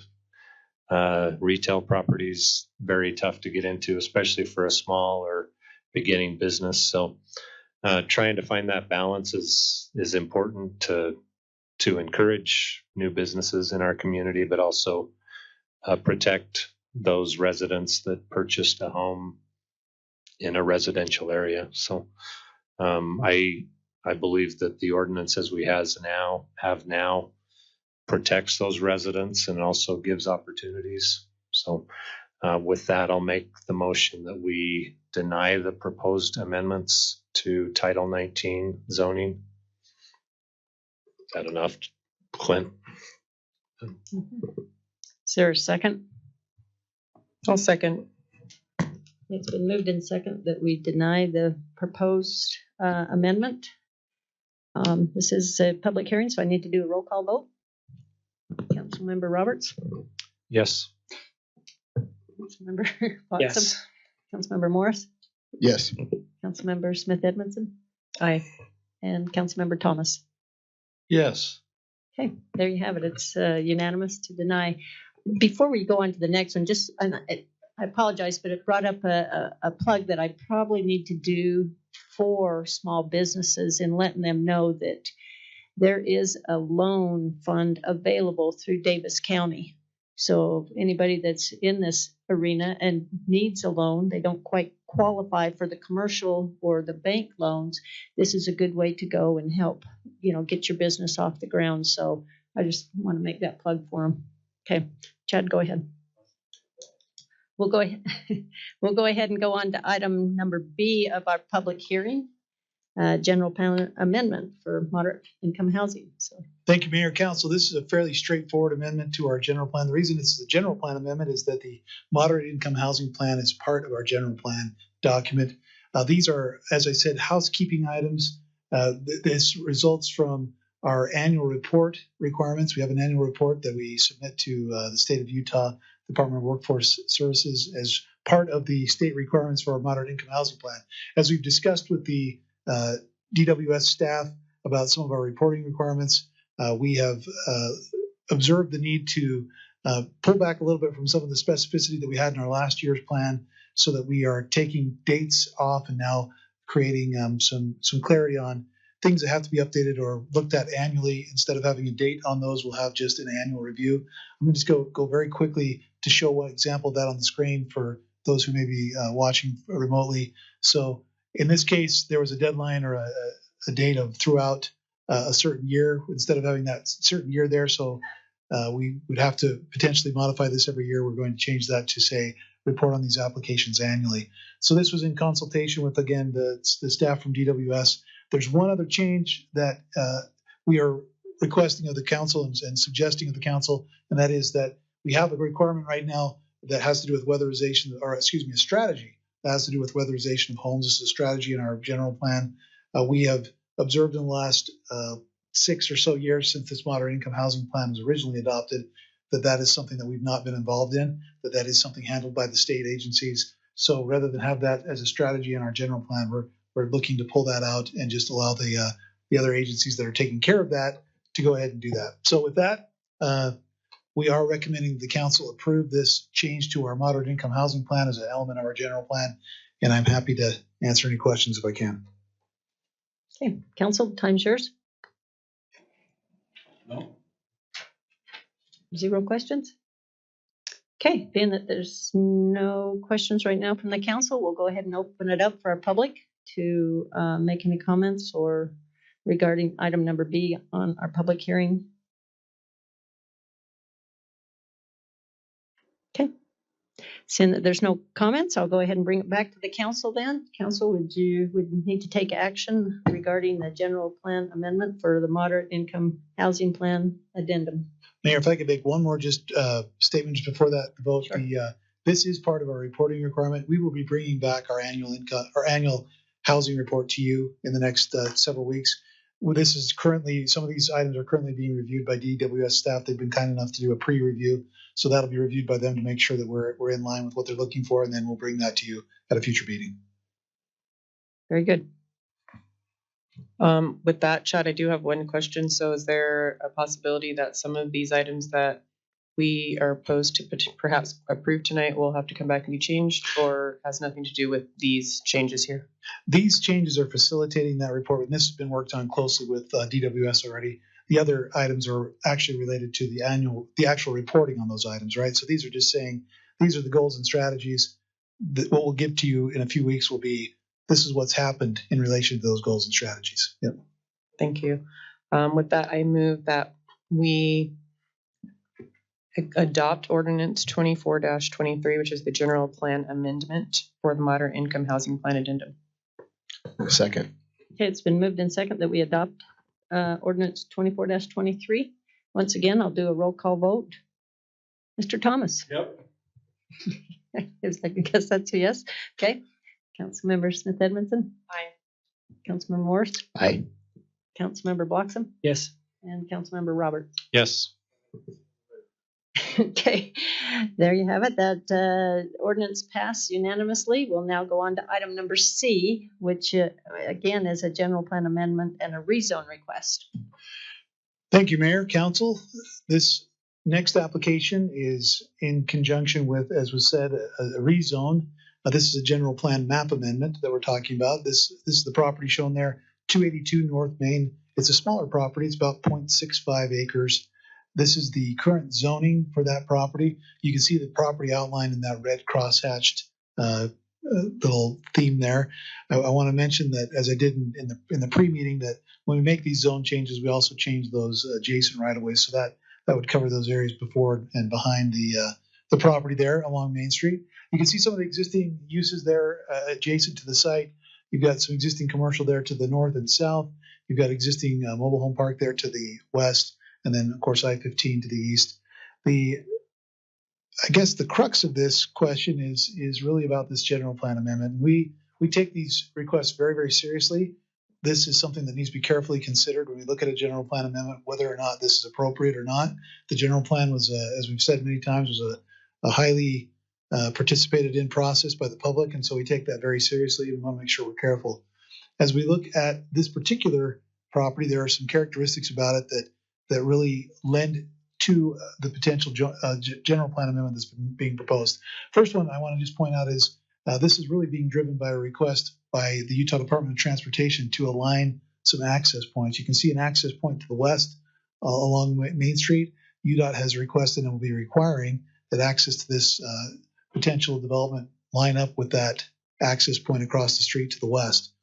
Retail properties very tough to get into, especially for a small or beginning business. So trying to find that balance is important to encourage new businesses in our community, but also protect those residents that purchased a home in a residential area. So I believe that the ordinance as we have now protects those residents and also gives opportunities. So with that, I'll make the motion that we deny the proposed amendments to Title 19 zoning. Is that enough, Clint? Is there a second? I'll second. It's been moved in second that we deny the proposed amendment. This is a public hearing, so I need to do a roll call vote. Councilmember Roberts? Yes. Councilmember Watson? Yes. Councilmember Morris? Yes. Councilmember Smith Edmondson? Aye. And Councilmember Thomas? Yes. Okay, there you have it. It's unanimous to deny. Before we go on to the next one, I apologize, but it brought up a plug that I probably need to do for small businesses in letting them know that there is a loan fund available through Davis County. So anybody that's in this arena and needs a loan, they don't quite qualify for the commercial or the bank loans, this is a good way to go and help, get your business off the ground. So I just want to make that plug for them. Okay, Chad, go ahead. We'll go ahead and go on to item number B of our public hearing, general plan amendment for moderate income housing. So Thank you, Mayor and Council. This is a fairly straightforward amendment to our general plan. The reason this is a general plan amendment is that the moderate income housing plan is part of our general plan document. These are, as I said, housekeeping items. This results from our annual report requirements. We have an annual report that we submit to the state of Utah Department of Workforce Services as part of the state requirements for our moderate income housing plan. As we've discussed with the DWS staff about some of our reporting requirements, we have observed the need to pull back a little bit from some of the specificity that we had in our last year's plan, so that we are taking dates off and now creating some clarity on things that have to be updated or looked at annually. Instead of having a date on those, we'll have just an annual review. I'm going to just go very quickly to show one example of that on the screen for those who may be watching remotely. So in this case, there was a deadline or a date of throughout a certain year instead of having that certain year there. So we would have to potentially modify this every year. We're going to change that to say report on these applications annually. So this was in consultation with, again, the staff from DWS. There's one other change that we are requesting of the council and suggesting of the council, and that is that we have a requirement right now that has to do with weatherization, or excuse me, a strategy that has to do with weatherization of homes. This is a strategy in our general plan. We have observed in the last 6 or so years since this moderate income housing plan was originally adopted that is something that we've not been involved in, that is something handled by the state agencies. So rather than have that as a strategy in our general plan, we're looking to pull that out and just allow the other agencies that are taking care of that to go ahead and do that. So with that, we are recommending the council approve this change to our moderate income housing plan as an element of our general plan. And I'm happy to answer any questions if I can. Okay, council, time's yours. No. 0 questions? Okay, being that there's no questions right now from the council, we'll go ahead and open it up for our public to make any comments or regarding item number B on our public hearing. Okay, seeing that there's no comments, I'll go ahead and bring it back to the council then. Council, would need to take action regarding the general plan amendment for the moderate income housing plan addendum? Mayor, if I could make one more just statement just before that vote. Sure. This is part of our reporting requirement. We will be bringing back our annual housing report to you in the next several weeks. Well, this is currently, some of these items are currently being reviewed by DWS staff. They've been kind enough to do a pre-review. So that'll be reviewed by them to make sure that we're in line with what they're looking for. And then we'll bring that to you at a future meeting. Very good. With that, Chad, I do have one question. So is there a possibility that some of these items that we are opposed to perhaps approve tonight will have to come back and be changed, or has nothing to do with these changes here? These changes are facilitating that report, and this has been worked on closely with DWS already. The other items are actually related to the actual reporting on those items, right? So these are just saying, these are the goals and strategies. That what we'll give to you in a few weeks will be, this is what's happened in relation to those goals and strategies. Yep. Thank you. With that, I move that we adopt ordinance 24-23, which is the general plan amendment for the moderate income housing plan addendum. Second. Okay, it's been moved in second that we adopt ordinance 24-23. Once again, I'll do a roll call vote. Mr. Thomas? Yep. I guess that's a yes. Okay. Councilmember Smith Edmondson? Aye. Councilmember Morris? Aye. Councilmember Bloxham? Yes. And Councilmember Roberts? Yes. Okay, there you have it. That ordinance passed unanimously. We'll now go on to item number C, which again is a general plan amendment and a rezone request. Thank you, Mayor, Council. This next application is in conjunction with, as was said, a rezone. This is a general plan map amendment that we're talking about. This is the property shown there, 282 North Main. It's a smaller property. It's about 0.65 acres. This is the current zoning for that property. You can see the property outlined in that red cross-hatched little theme there. I want to mention that, as I did in the pre-meeting, that when we make these zone changes, we also change those adjacent right-of-ways, so that would cover those areas before and behind the property there along Main Street. You can see some of the existing uses there adjacent to the site. You've got some existing commercial there to the north and south. You've got existing mobile home park there to the west, and then of course I-15 to the east. I guess the crux of this question is really about this general plan amendment. We take these requests very, very seriously. This is something that needs to be carefully considered when we look at a general plan amendment, whether or not this is appropriate or not. The general plan was, as we've said many times, was a highly participated in process by the public, and so we take that very seriously and want to make sure we're careful. As we look at this particular property, there are some characteristics about it that really lend to the potential general plan amendment that's being proposed. First one I want to just point out is this is really being driven by a request by the Utah Department of Transportation to align some access points. You can see an access point to the west along Main Street. UDOT has requested and will be requiring that access to this potential development line up with that access point across the street to the west.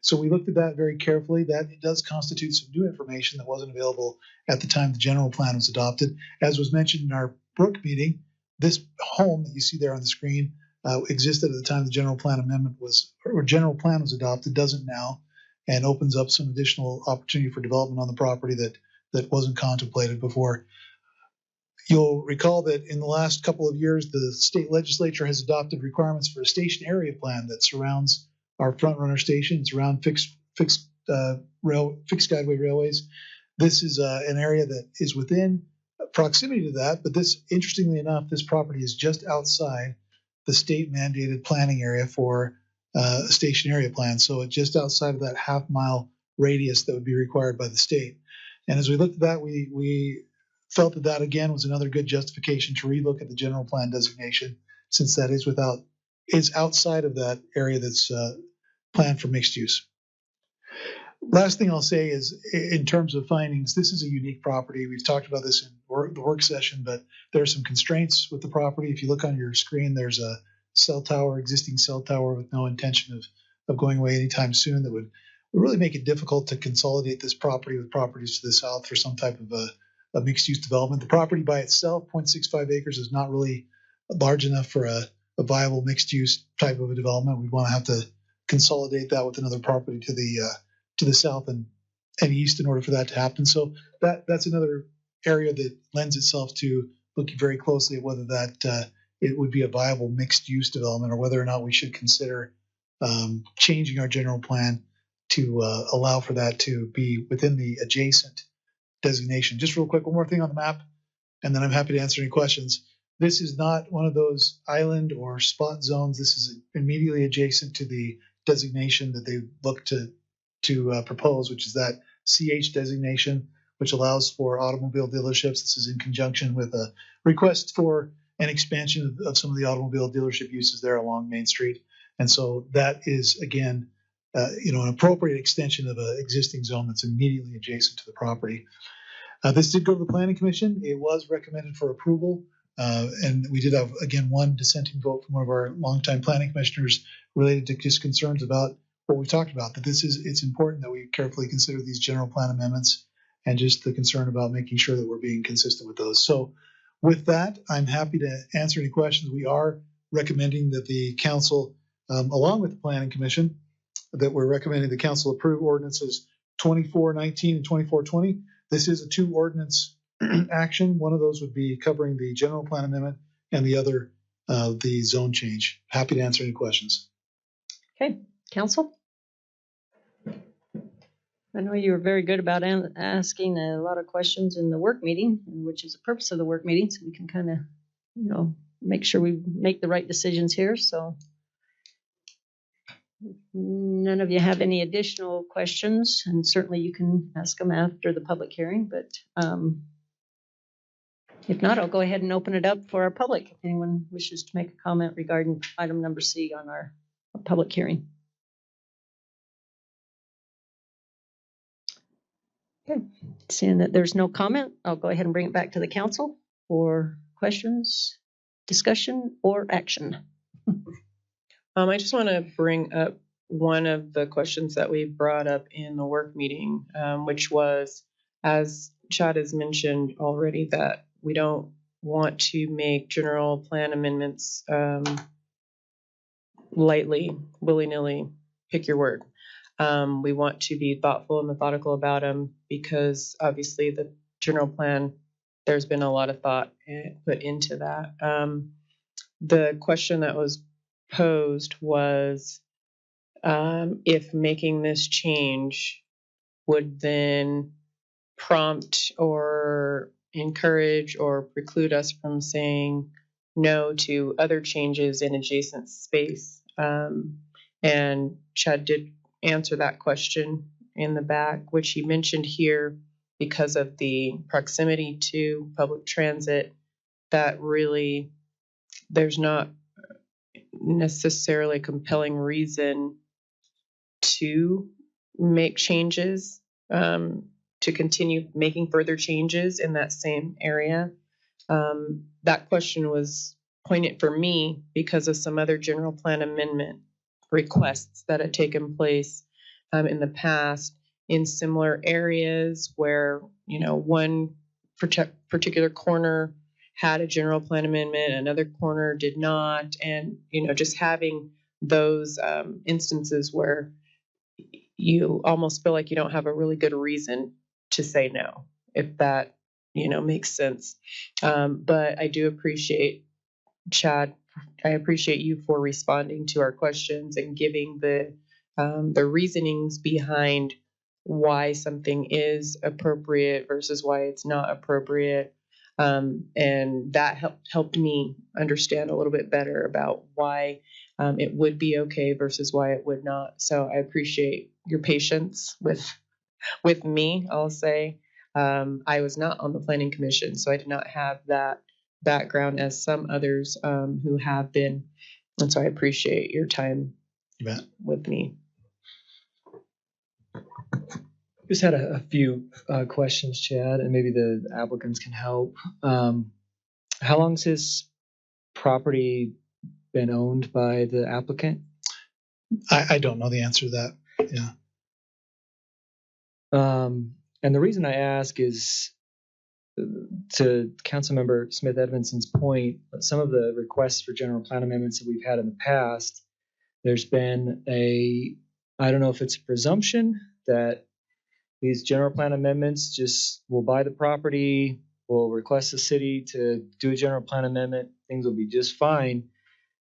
So we looked at that very carefully. That it does constitute some new information that wasn't available at the time the general plan was adopted. As was mentioned in our Brook meeting, this home that you see there on the screen existed at the time the general plan amendment was, or general plan was adopted, doesn't now, and opens up some additional opportunity for development on the property that wasn't contemplated before. You'll recall that in the last couple of years, the state legislature has adopted requirements for a station area plan that surrounds our front runner stations around fixed guideway railways. This is an area that is within proximity to that, but this, interestingly enough, this property is just outside the state mandated planning area for a station area plan. So it's just outside of that half-mile radius that would be required by the state. And as we looked at that, we felt that that again was another good justification to relook at the general plan designation, since that is outside of that area that's planned for mixed use. Last thing I'll say is, in terms of findings, this is a unique property. We've talked about this in the work session, but there are some constraints with the property. If you look on your screen, there's a existing cell tower with no intention of going away anytime soon that would really make it difficult to consolidate this property with properties to the south for some type of a mixed-use development. The property by itself, 0.65 acres, is not really large enough for a viable mixed-use type of a development. We want to have to consolidate that with another property to the south and east in order for that to happen. So that's another area that lends itself to looking very closely at whether that it would be a viable mixed-use development, or whether or not we should consider changing our general plan to allow for that to be within the adjacent designation. Just real quick, one more thing on the map, and then I'm happy to answer any questions. This is not one of those island or spot zones. This is immediately adjacent to the designation that they look to propose, which is that CH designation, which allows for automobile dealerships. This is in conjunction with a request for an expansion of some of the automobile dealership uses there along Main Street. And so that is, again, an appropriate extension of an existing zone that's immediately adjacent to the property. This did go to the Planning Commission. It was recommended for approval. And we did have, again, one dissenting vote from one of our longtime planning commissioners related to just concerns about what we talked about, that it's important that we carefully consider these general plan amendments, and just the concern about making sure that we're being consistent with those. So with that, I'm happy to answer any questions. We are recommending that the council, along with the Planning Commission, that we're recommending the council approve ordinances 2419 and 2420. This is a 2 ordinance action. One of those would be covering the general plan amendment, and the other the zone change. Happy to answer any questions. Okay, council? I know you were very good about asking a lot of questions in the work meeting, which is the purpose of the work meeting, so we can kind of, make sure we make the right decisions here. So none of you have any additional questions, and certainly you can ask them after the public hearing, but if not, I'll go ahead and open it up for our public if anyone wishes to make a comment regarding item number C on our public hearing. Okay, seeing that there's no comment, I'll go ahead and bring it back to the council for questions, discussion, or action. I just want to bring up one of the questions that we brought up in the work meeting, which was, as Chad has mentioned already, that we don't want to make general plan amendments lightly, willy-nilly, pick your word. We want to be thoughtful and methodical about them, because obviously the general plan, there's been a lot of thought put into that. The question that was posed was if making this change would then prompt or encourage or preclude us from saying no to other changes in adjacent space. And Chad did answer that question in the back, which he mentioned here, because of the proximity to public transit, that really there's not necessarily a compelling reason to make changes, to continue making further changes in that same area. That question was poignant for me because of some other general plan amendment requests that had taken place in the past in similar areas where, one particular corner had a general plan amendment, another corner did not. And, just having those instances where you almost feel like you don't have a really good reason to say no, if that, makes sense. But I do appreciate, Chad, I appreciate you for responding to our questions and giving the reasonings behind why something is appropriate versus why it's not appropriate. And that helped me understand a little bit better about why it would be okay versus why it would not. So I appreciate your patience with me, I'll say. I was not on the planning commission, so I did not have that background as some others who have been. And so I appreciate your time with me. Just had a few questions, Chad, and maybe the applicants can help. How long's this property been owned by the applicant? I don't know the answer to that. Yeah. And the reason I ask is to Councilmember Smith Edmondson's point, some of the requests for general plan amendments that we've had in the past, there's been I don't know if it's a presumption that these general plan amendments just will buy the property, will request the city to do a general plan amendment, things will be just fine.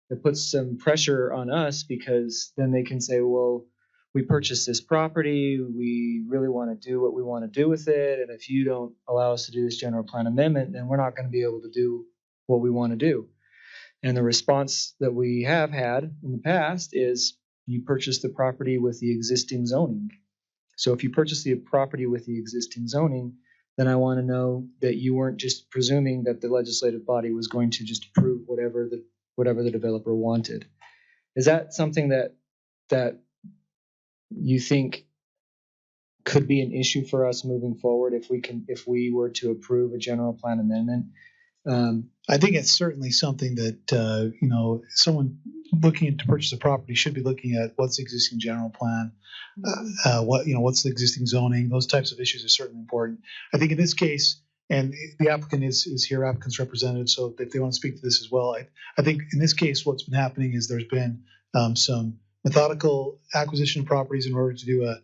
It puts some pressure on us because then they can say, well, we purchased this property, we really want to do what we want to do with it, and if you don't allow us to do this general plan amendment, then we're not going to be able to do what we want to do. And the response that we have had in the past is you purchased the property with the existing zoning. So if you purchase the property with the existing zoning, then I want to know that you weren't just presuming that the legislative body was going to just approve whatever the developer wanted. Is that something that you think could be an issue for us moving forward if we were to approve a general plan amendment? I think it's certainly something that someone looking to purchase a property should be looking at what's the existing general plan, what's the existing zoning. Those types of issues are certainly important. I think in this case, and the applicant is here, applicant's representative, so if they want to speak to this as well, I think in this case what's been happening is there's been some methodical acquisition of properties in order to do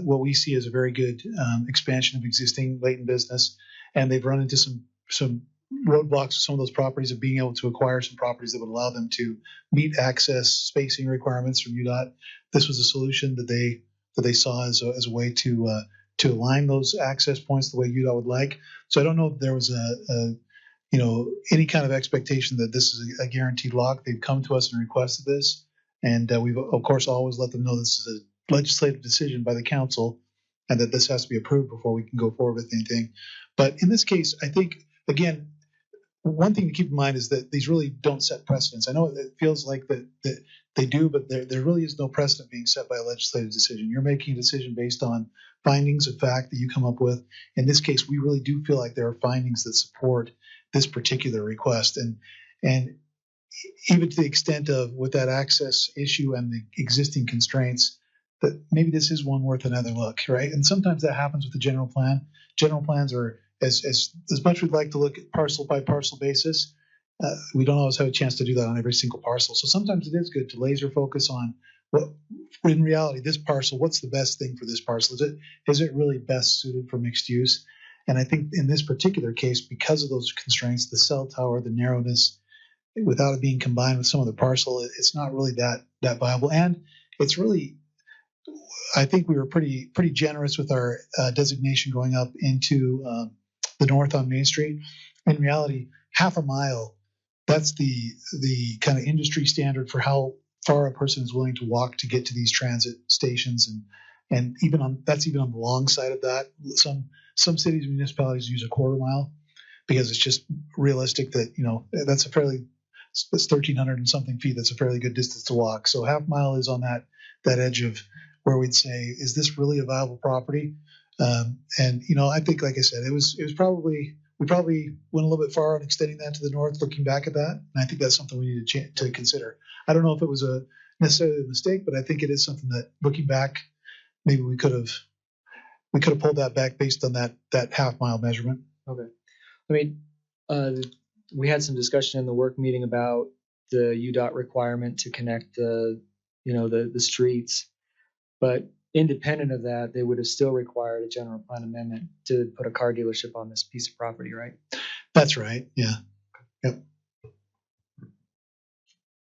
what we see as a very good expansion of existing Layton business, and they've run into some roadblocks with some of those properties of being able to acquire some properties that would allow them to meet access spacing requirements from UDOT. This was a solution that they saw as a way to align those access points the way UDOT would like. So I don't know if there was any kind of expectation that this is a guaranteed lock. They've come to us and requested this, and we've of course always let them know this is a legislative decision by the council, and that this has to be approved before we can go forward with anything. But in this case, I think again, one thing to keep in mind is that these really don't set precedents. I know it feels like that they do, but there really is no precedent being set by a legislative decision. You're making a decision based on findings of fact that you come up with. In this case, we really do feel like there are findings that support this particular request. And even to the extent of with that access issue and the existing constraints, that maybe this is one worth another look, right? And sometimes that happens with the general plan. General plans are as much we'd like to look at parcel by parcel basis, we don't always have a chance to do that on every single parcel. So sometimes it is good to laser focus on what, in reality, this parcel, what's the best thing for this parcel? Is it really best suited for mixed use? And I think in this particular case, because of those constraints, the cell tower, the narrowness, without it being combined with some other parcel, it's not really that viable. And it's really, I think we were pretty generous with our designation going up into the north on Main Street. In reality, half a mile, that's the kind of industry standard for how far a person is willing to walk to get to these transit stations, and that's even on the long side of that. Some cities and municipalities use a quarter mile because it's just realistic that that's it's 1,300 and something feet. That's a fairly good distance to walk. So half mile is on that edge of where we'd say, is this really a viable property? And I think, like I said, it was probably, we probably went a little bit far on extending that to the north, looking back at that. And I think that's something we need to consider. I don't know if it was necessarily a mistake, but I think it is something that, looking back, maybe we could have pulled that back based on that half-mile measurement. Okay. I mean, we had some discussion in the work meeting about the UDOT requirement to connect the streets, but independent of that, they would have still required a general plan amendment to put a car dealership on this piece of property, right? That's right. Yeah. Yep.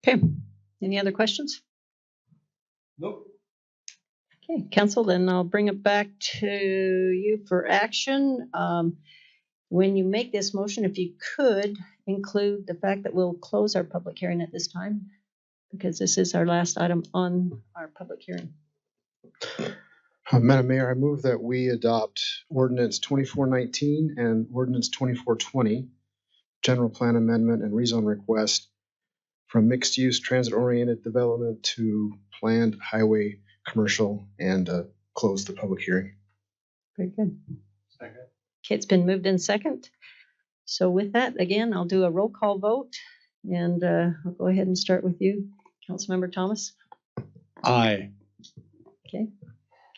Okay. Any other questions? Nope. Okay, council, then I'll bring it back to you for action. When you make this motion, if you could include the fact that we'll close our public hearing at this time, because this is our last item on our public hearing. Madam Mayor, I move that we adopt ordinance 2419 and ordinance 2420, general plan amendment and rezone request from mixed use transit oriented development to planned highway commercial, and close the public hearing. Very good. Second. Okay, it's been moved in second. So with that, again, I'll do a roll call vote, and I'll go ahead and start with you, Councilmember Thomas. Aye. Okay.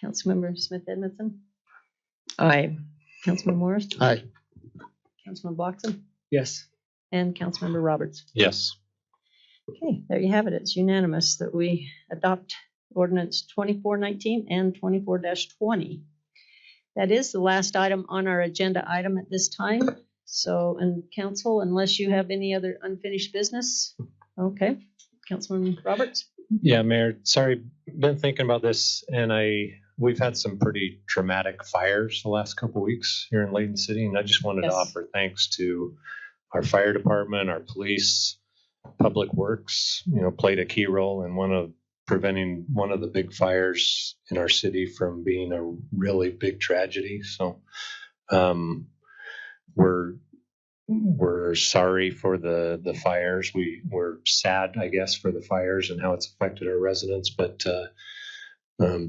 Councilmember Smith Edmondson. Aye. Councilman Morris. Aye. Councilman Bloxham. Yes. And Councilmember Roberts. Yes. Okay, there you have it. It's unanimous that we adopt ordinance 2419 and 24-20. That is the last item on our agenda item at this time. So, and council, unless you have any other unfinished business. Okay, Councilman Roberts. Yeah, Mayor, sorry, been thinking about this, and we've had some pretty traumatic fires the last couple of weeks here in Layton City, and I just wanted to offer thanks to our fire department, our police, Public Works, played a key role in preventing one of the big fires in our city from being a really big tragedy. So we're sorry for the fires. We're sad, I guess, for the fires and how it's affected our residents, but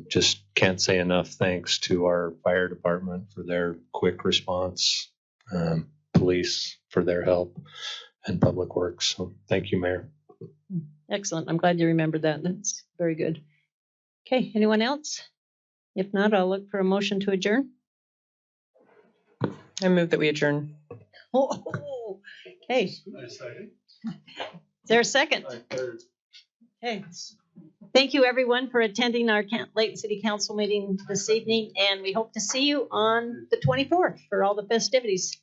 just can't say enough thanks to our fire department for their quick response, police for their help, and Public Works. So thank you, Mayor. Excellent. I'm glad you remembered that. That's very good. Okay, anyone else? If not, I'll look for a motion to adjourn. I move that we adjourn. Oh, okay. Is there a second? Okay. Thank you, everyone, for attending our Layton City Council meeting this evening, and we hope to see you on the 24th for all the festivities.